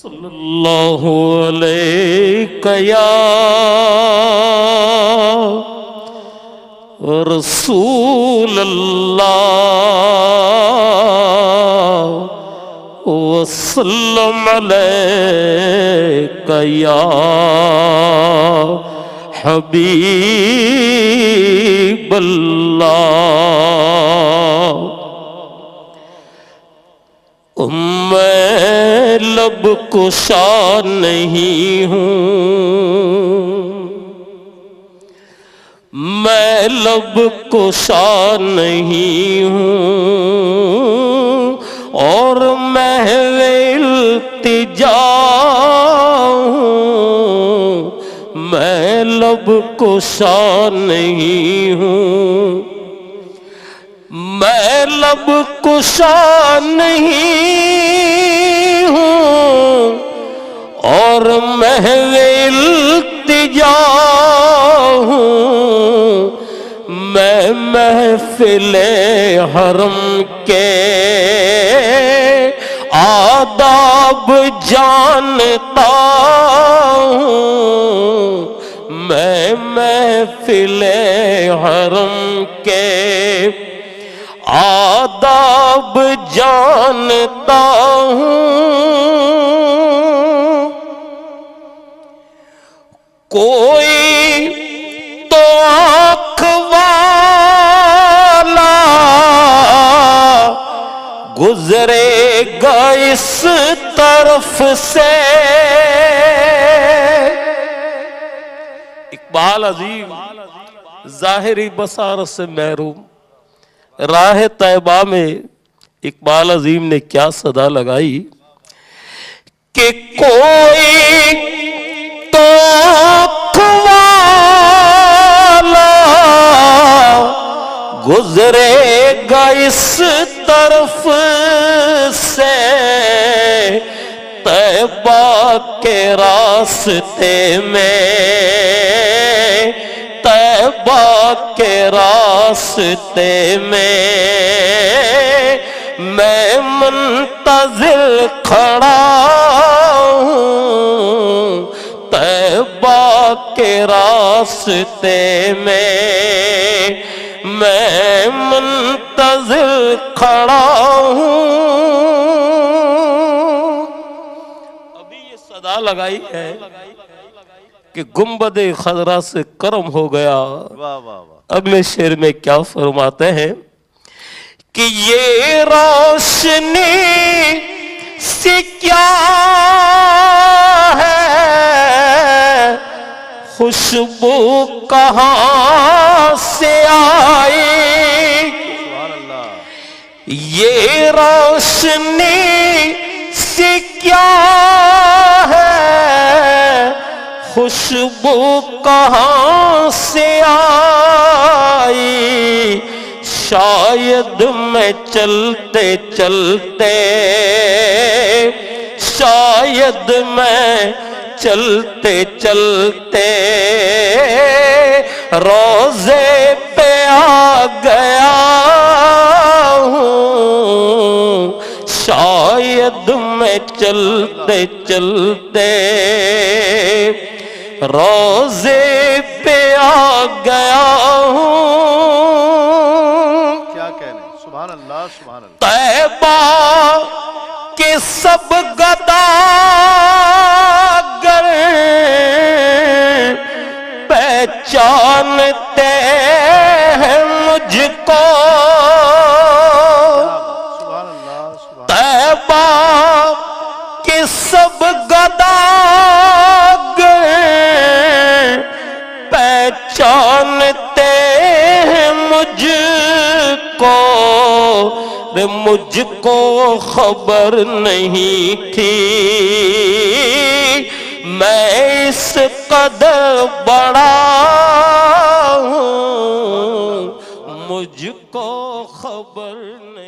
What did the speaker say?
صلی اللہ علیہ یا رسول اللہ وسلم علیک یا حبیب اللہ۔ میں لب کشا نہیں ہوں، میں لب کشا نہیں ہوں اور محو التجا ہوں، میں لب کشا نہیں ہوں، میں لب کشا نہیں ہوں اور محو التجا ہوں، میں محفل حرم کے آداب جانتا ہوں، میں محفل حرم کے آداب جانتا ہوں۔ کوئی تو آنکھ والا گزرے گا اس طرف سے۔ اقبال عظیم ظاہری بصارت سے محروم، راہ طیبہ میں اقبال عظیم نے کیا صدا لگائی کہ کوئی تو آنکھ والا گزرے گا اس طرف سے، طیبہ کے راستے میں، طیبہ کے راستے میں میں منتظر کھڑا ہوں، طیبہ کے راستے میں میں منتظر کھڑا ہوں۔ ابھی یہ صدا لگائی ہے کہ گنبد خضرا سے کرم ہو گیا۔ اگلے شعر میں کیا فرماتے ہیں کہ یہ روشنی سے کیا ہے، خوشبو کہاں سے آئی، یہ روشنی سے کیا ہے، خوشبو کہاں سے آئی، شاید میں چلتے چلتے، شاید میں چلتے چلتے روضے پہ آ گیا ہوں، شاید میں چلتے چلتے روضے پہ آ گیا ہوں۔ کیا کہنے، سبحان اللہ سبحان اللہ۔ طیبہ کے سب گداگر پہچانتے ہیں مجھ کو، طیبہ کے سب گداگر پہچانتے ہیں مجھ کو، مجھ کو خبر نہیں تھی میں اس قدر بڑا ہوں، مجھ کو خبر نہیں